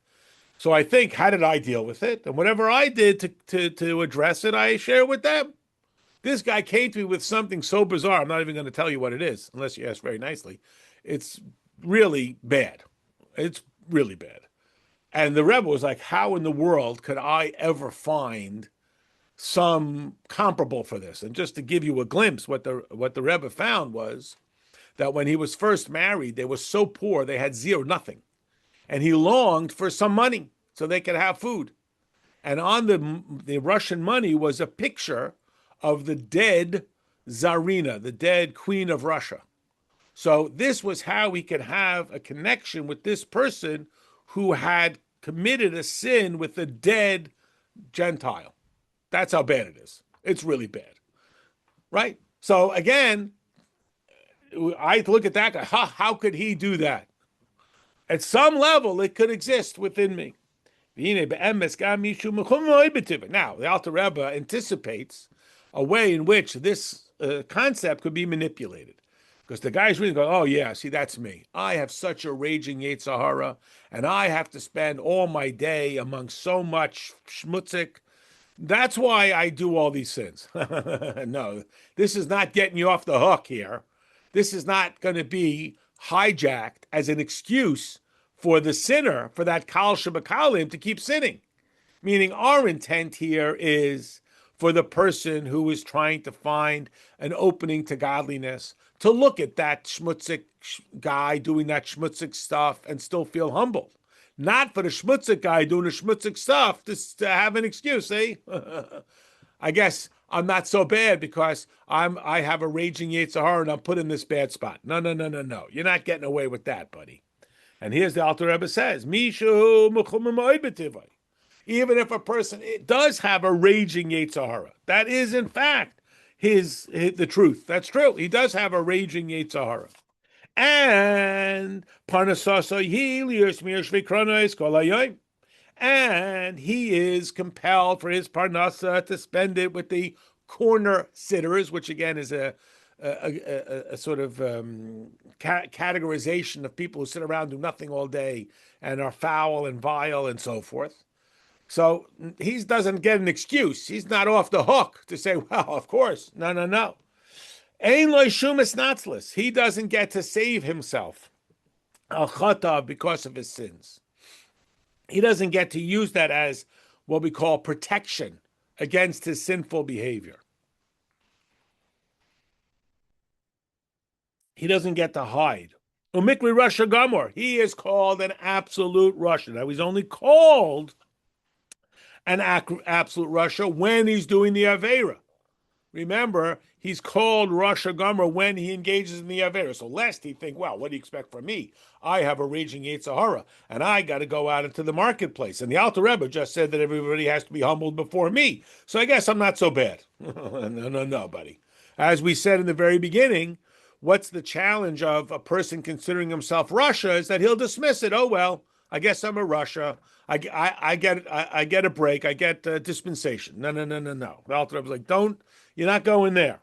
Speaker 1: So I think, how did I deal with it? And whatever I did to address it, I share with them. This guy came to me with something so bizarre. I'm not even going to tell you what it is, unless you ask very nicely. It's really bad. It's really bad. And the Rebbe was like, how in the world could I ever find some comparable for this? And just to give you a glimpse, what the Rebbe found was that when he was first married, they were so poor, they had nothing. And he longed for some money so they could have food. And on the Russian money was a picture of the dead Tsarina, the dead queen of Russia. So this was how he could have a connection with this person who had committed a sin with a dead Gentile. That's how bad it is. It's really bad, right? So again, I look at that guy. How could he do that? At some level, it could exist within me. Now, the Alter Rebbe anticipates a way in which this concept could be manipulated. Because the guy's really going, oh, yeah, see, that's me. I have such a raging Yetzirah, and I have to spend all my day among so much schmutzik. That's why I do all these sins. No, this is not getting you off the hook here. This is not going to be hijacked as an excuse for the sinner, for that Kal Shabakalim, to keep sinning. Meaning our intent here is for the person who is trying to find an opening to godliness to look at that schmutzik guy doing that schmutzik stuff and still feel humbled. Not for the schmutzik guy doing the schmutzik stuff to have an excuse, eh? I guess I'm not so bad because I have a raging Yetzirah and I'm put in this bad spot. No. You're not getting away with that, buddy. And here's the Alter Rebbe says, even if a person does have a raging Yetzirah, that is in fact the truth. That's true. He does have a raging Yetzirah. And and he is compelled for his parnasa to spend it with the corner sitters, which again is a sort of categorization of people who sit around do nothing all day and are foul and vile and so forth. So he doesn't get an excuse. He's not off the hook to say, well, of course. No, no, no. Ein loy shumas natzlis. He doesn't get to save himself. Al chata, because of his sins. He doesn't get to use that as what we call protection against his sinful behavior. He doesn't get to hide. Umikli Rasha Gamor. He is called an absolute Rasha. Now, he's only called an absolute Rasha when he's doing the Avera. Remember, he's called Rasha Gamor when he engages in the Avera. So lest he think, well, what do you expect from me? I have a raging Yetzer Hara, and I got to go out into the marketplace. And the Alter Rebbe just said that everybody has to be humbled before me. So I guess I'm not so bad. No, buddy. As we said in the very beginning, what's the challenge of a person considering himself Rasha is that he'll dismiss it. Oh, well, I guess I'm a Rasha. I get a break. I get dispensation. No. The Alter Rebbe was like, you're not going there.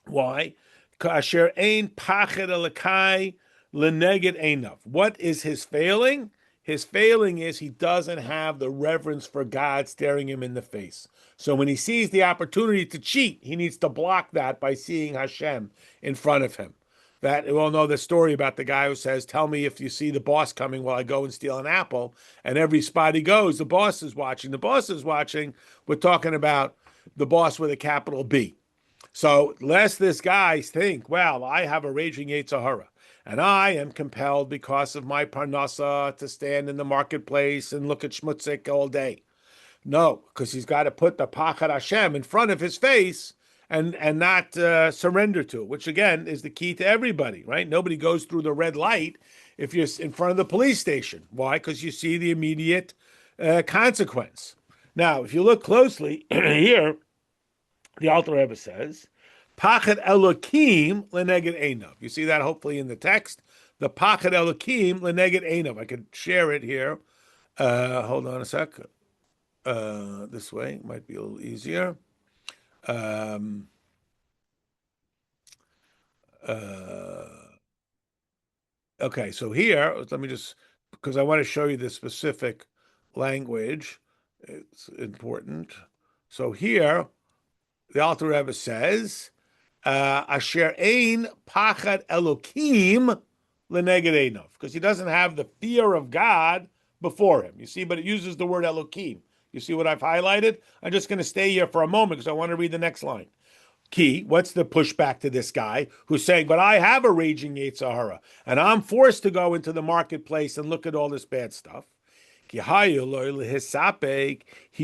Speaker 1: Why? Kasher ein pachet elakai leneged einav. What is his failing? His failing is he doesn't have the reverence for God staring him in the face. So when he sees the opportunity to cheat, he needs to block that by seeing Hashem in front of him. That we all know the story about the guy who says, tell me if you see the boss coming while I go and steal an apple. And every spot he goes, the boss is watching. The boss is watching. We're talking about the boss with a capital B. So lest this guy think, well, I have a raging Yetzer Hara, and I am compelled because of my parnasa to stand in the marketplace and look at shmutzik all day. No, because he's got to put the Pachad Hashem in front of his face and not surrender to it, which again is the key to everybody, right? Nobody goes through the red light if you're in front of the police station. Why? Because you see the immediate consequence. Now, if you look closely here, the Alter Rebbe says, Pachad Elokim leneged einav. You see that hopefully in the text. The Pachad Elokim leneged einav. I could share it here. Hold on a sec. This way might be a little easier. Okay, so here, let me just, because I want to show you the specific language. It's important. So here, the Alter Rebbe says, Asher ein pachad Elokim leneged einav, because he doesn't have the fear of God before him. You see, but it uses the word Elokim. You see what I've highlighted? I'm just going to stay here for a moment because I want to read the next line. Key, what's the pushback to this guy who's saying, but I have a raging Yetzer Hara, and I'm forced to go into the marketplace and look at all this bad stuff. He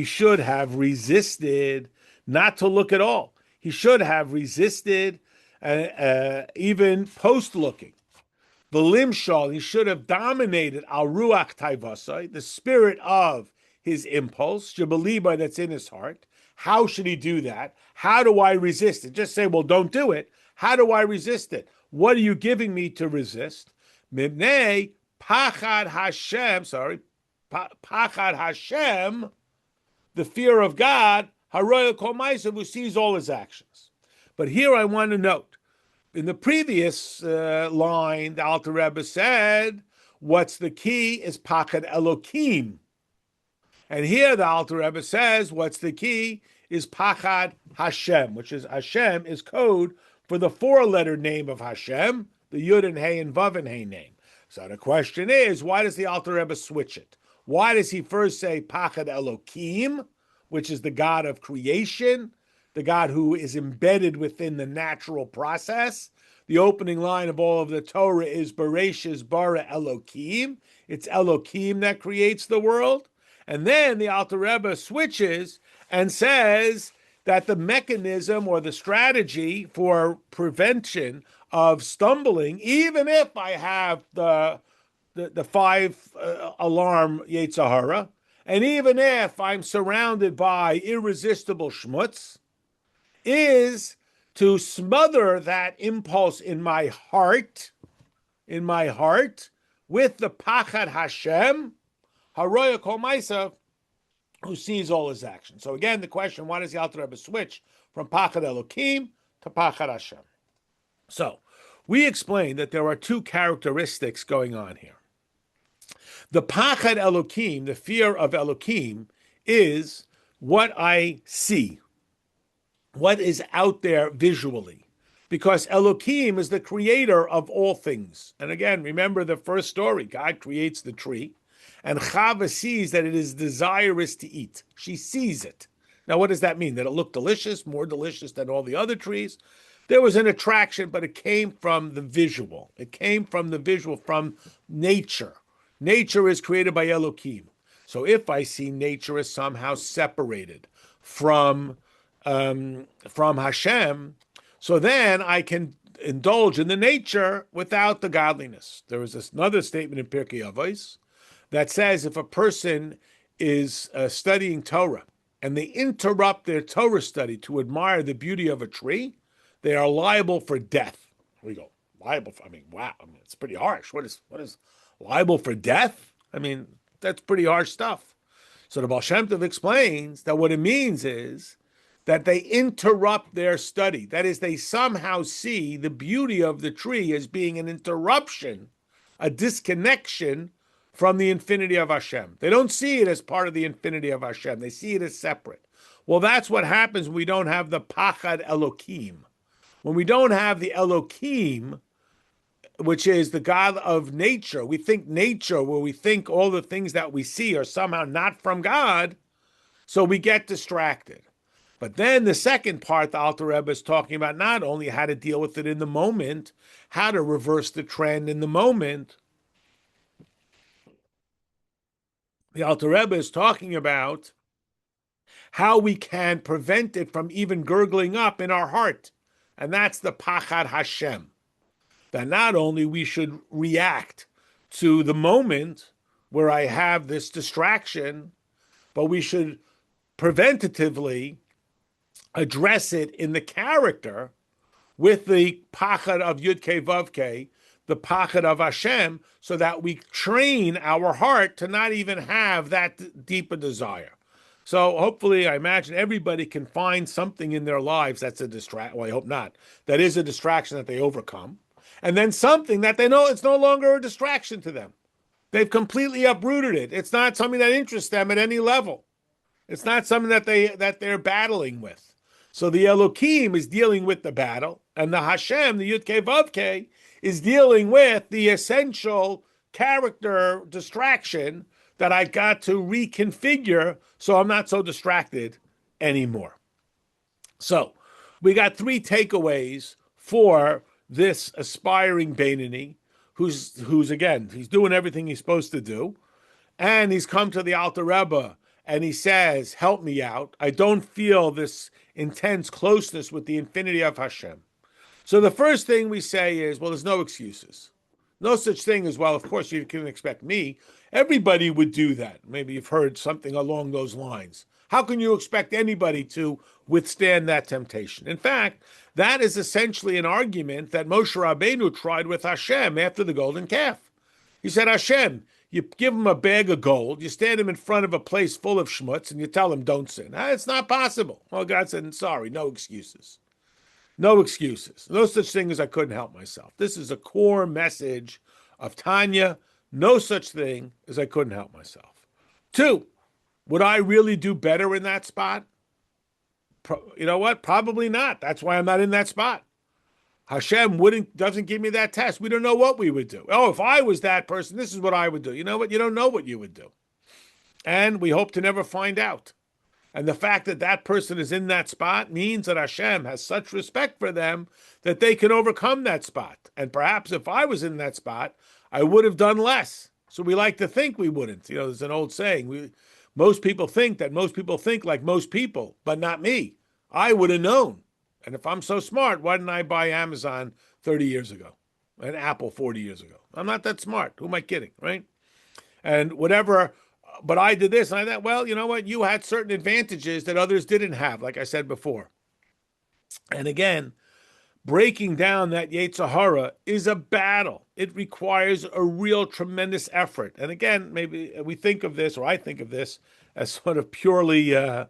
Speaker 1: should have resisted not to look at all. He should have resisted even post-looking. The limshal, he should have dominated al ruach taivasai, the spirit of his impulse, Jabaliba that's in his heart. How should he do that? How do I resist it? Just say, well, don't do it. How do I resist it? What are you giving me to resist? Mibnei pachad Hashem, pachad Hashem, the fear of God, haroya kol ma'asav, who sees all his actions. But here I want to note, in the previous line, the Alter Rebbe said, what's the key is pachad Elokim. And here the Alter Rebbe says, what's the key is Pachad Hashem, which is Hashem is code for the four-letter name of Hashem, the Yud and Hey and Vav and Hey name. So the question is, why does the Alter Rebbe switch it? Why does he first say Pachad Elokim, which is the God of creation, the God who is embedded within the natural process? The opening line of all of the Torah is Bereshis bara Elokim. It's Elokim that creates the world. And then the Alter Rebbe switches and says that the mechanism or the strategy for prevention of stumbling, even if I have the five alarm Yetzer Hara, and even if I'm surrounded by irresistible schmutz, is to smother that impulse in my heart with the Pachad Hashem, haroya kol ma'asav, who sees all his actions. So again, the question, why does the Alter Rebbe switch from Pachad Elokim to Pachad Hashem? So we explained that there are two characteristics going on here. The Pachad Elokim, the fear of Elokim, is what I see, what is out there visually. Because Elohim is the creator of all things. And again, remember the first story. God creates the tree, and Chava sees that it is desirous to eat. She sees it. Now, what does that mean? That it looked delicious, more delicious than all the other trees? There was an attraction, but it came from the visual. It came from the visual, from nature. Nature is created by Elohim. So if I see nature as somehow separated from Hashem, so then I can indulge in the nature without the godliness. There is another statement in Pirkei Avos that says if a person is studying Torah and they interrupt their Torah study to admire the beauty of a tree, they are liable for death. We go, liable for, wow, it's pretty harsh. What is liable for death? That's pretty harsh stuff. So the Baal Shem Tov explains that what it means is that they interrupt their study. That is, they somehow see the beauty of the tree as being an interruption, a disconnection from the infinity of Hashem. They don't see it as part of the infinity of Hashem. They see it as separate. Well, that's what happens when we don't have the Pachad Elokim. When we don't have the Elokim, which is the God of nature, we think nature, where we think all the things that we see are somehow not from God, so we get distracted. But then the second part, the Alter Rebbe is talking about not only how to deal with it in the moment, how to reverse the trend in the moment. The Alter Rebbe is talking about how we can prevent it from even gurgling up in our heart. And that's the Pachad Hashem. That not only we should react to the moment where I have this distraction, but we should preventatively address it in the character with the Pachad of Yud-Kei Vav-Kei, the Pachad of Hashem, so that we train our heart to not even have that deeper desire. So hopefully, I imagine everybody can find something in their lives that's a distraction. Well, I hope not. That is a distraction that they overcome. And then something that they know it's no longer a distraction to them. They've completely uprooted it. It's not something that interests them at any level. It's not something that they're battling with. So the Elohim is dealing with the battle, and the Hashem, the Yud-Kei Vav-Kei, is dealing with the essential character distraction that I got to reconfigure so I'm not so distracted anymore. So we got three takeaways for this aspiring Beinoni, who's again, he's doing everything he's supposed to do, and he's come to the Alter Rebbe and he says, help me out. I don't feel this intense closeness with the infinity of Hashem. So the first thing we say is, well, there's no excuses. No such thing as, well, of course you can expect me. Everybody would do that. Maybe you've heard something along those lines. How can you expect anybody to withstand that temptation? In fact, that is essentially an argument that Moshe Rabbeinu tried with Hashem after the golden calf. He said, Hashem, you give him a bag of gold, you stand him in front of a place full of schmutz, and you tell him, don't sin. It's not possible. Well, God said, sorry, no excuses. No excuses. No such thing as I couldn't help myself. This is a core message of Tanya. No such thing as I couldn't help myself. 2, would I really do better in that spot? You know what? Probably not. That's why I'm not in that spot. Hashem doesn't give me that test. We don't know what we would do. Oh, if I was that person, this is what I would do. You know what? You don't know what you would do. And we hope to never find out. And the fact that that person is in that spot means that Hashem has such respect for them that they can overcome that spot. And perhaps if I was in that spot, I would have done less. So we like to think we wouldn't. You know, there's an old saying, most people think that most people think like most people, but not me. I would have known. And if I'm so smart, why didn't I buy Amazon 30 years ago and Apple 40 years ago? I'm not that smart. Who am I kidding, right? And whatever, but I did this and I thought, well, you know what? You had certain advantages that others didn't have, like I said before. And again, breaking down that Yetzer Hara is a battle. It requires a real tremendous effort. And again, maybe we think of this, or I think of this, as sort of purely a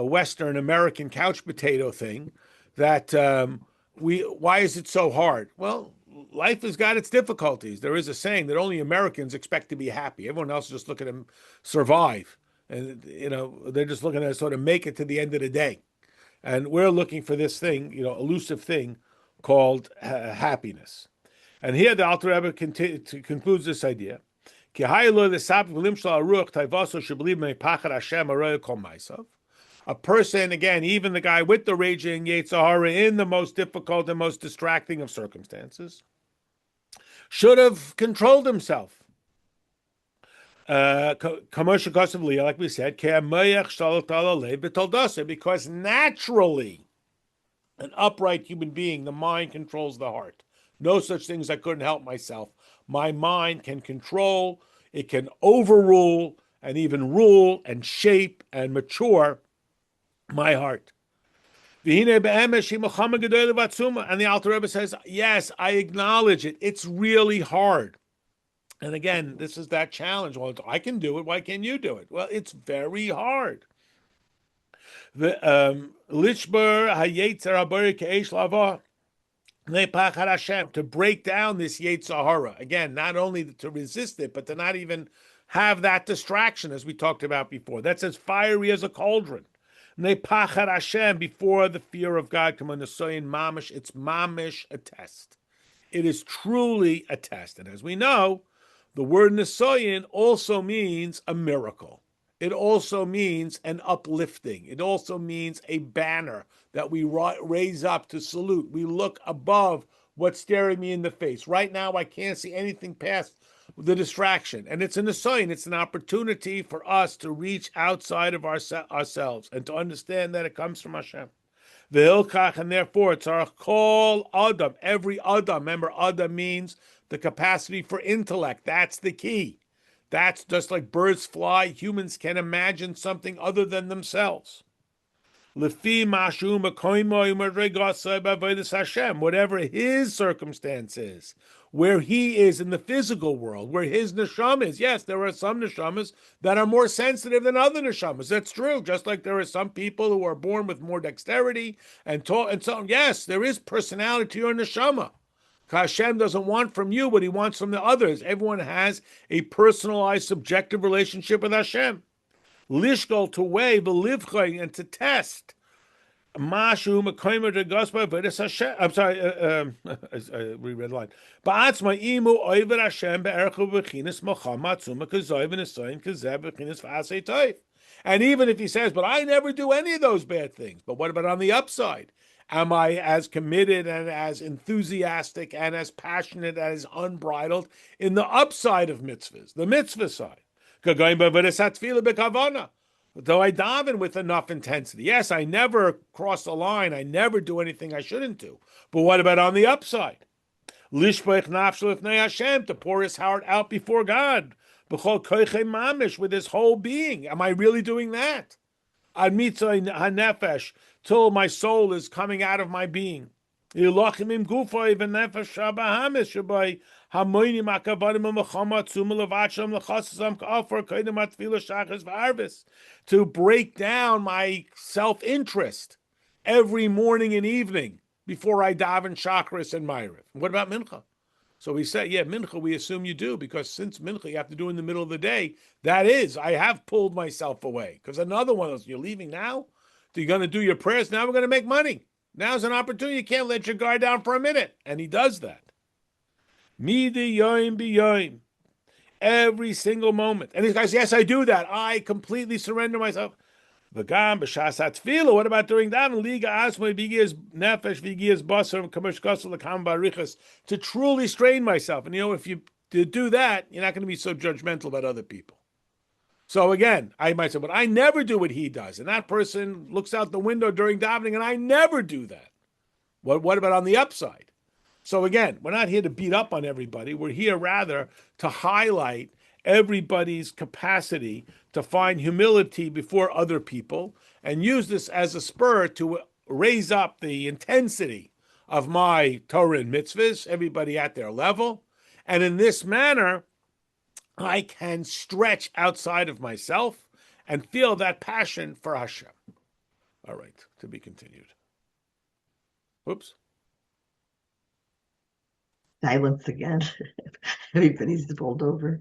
Speaker 1: Western American couch potato thing. That why is it so hard? Well, life has got its difficulties. There is a saying that only Americans expect to be happy. Everyone else just look at them survive. And, they're just looking to sort of make it to the end of the day. And we're looking for this thing, elusive thing called happiness. And here the Alter Rebbe concludes this idea. A person, again, even the guy with the raging Yetzer Hara in the most difficult and most distracting of circumstances, should have controlled himself. Commercial cost of Leah, like we said, because naturally, an upright human being, the mind controls the heart. No such thing as I couldn't help myself. My mind can control, it can overrule, and even rule and shape and mature my heart. And the Alter Rebbe says, yes, I acknowledge it. It's really hard. And again, this is that challenge. Well, I can do it. Why can't you do it? Well, it's very hard. The Lichber Hayetzer Habari Keish Lava to break down this Yetzer Hara. Again, not only to resist it, but to not even have that distraction, as we talked about before. That's as fiery as a cauldron. Nepachar Hashem, before the fear of God. Come on, the Soyin Mamish. It's Mamish, a test. It is truly a test. And as we know, the word Nisoyin also means a miracle. It also means an uplifting. It also means a banner that we raise up to salute. We look above what's staring me in the face. Right now, I can't see anything past the distraction. And it's a Nisoyin. It's an opportunity for us to reach outside of ourselves and to understand that it comes from Hashem. The Hilkach, and therefore it's our call Adam. Every Adam. Remember, Adam means the capacity for intellect. That's the key. That's just like birds fly. Humans can imagine something other than themselves. Whatever his circumstance is, where he is in the physical world, where his neshama is. Yes, there are some neshamas that are more sensitive than other neshamas. That's true. Just like there are some people who are born with more dexterity and so. Yes, there is personality to your neshama. Hashem doesn't want from you what he wants from the others. Everyone has a personalized, subjective relationship with Hashem. Lishkol, to weigh, belivchay, and to test. Mashu mekaymer de gaspa v'edes Hashem. I'm sorry, I reread the line. Ba'atzma imu oiver Hashem be'erchu v'chinas mocham matzuma k'zoy v'nesoyin k'zeh v'chinas v'asei toif. And even if he says, but I never do any of those bad things. But what about on the upside? Am I as committed and as enthusiastic and as passionate and as unbridled in the upside of mitzvahs, the mitzvah side? Though I daven with enough intensity. Yes, I never cross the line. I never do anything I shouldn't do. But what about on the upside? To pour his heart out before God. With his whole being. Am I really doing that? Till my soul is coming out of my being. To break down my self-interest every morning and evening before I daven Shachris and Ma'ariv. What about Mincha? So we say, yeah, Mincha, we assume you do, because since Mincha you have to do in the middle of the day, that is, I have pulled myself away. Because another one is, you're leaving now? You're going to do your prayers, now we're going to make money. Now's an opportunity, you can't let your guard down for a minute. And he does that. Midi yoim biyoim. Every single moment. And these guys, yes, I do that. I completely surrender myself. V'gam b'shasat tefillah. What about during that? Liga asmoi b'gias nefesh v'gias basar k'mesh kasel l'kam barichas, to truly strain myself. And if you do that, you're not going to be so judgmental about other people. So again, I might say, but I never do what he does. And that person looks out the window during davening, and I never do that. What about on the upside? So again, we're not here to beat up on everybody. We're here rather to highlight everybody's capacity to find humility before other people and use this as a spur to raise up the intensity of my Torah and mitzvahs, everybody at their level. And in this manner, I can stretch outside of myself and feel that passion for Hashem. All right, to be continued. Whoops.
Speaker 2: Silence again. Everybody's pulled over.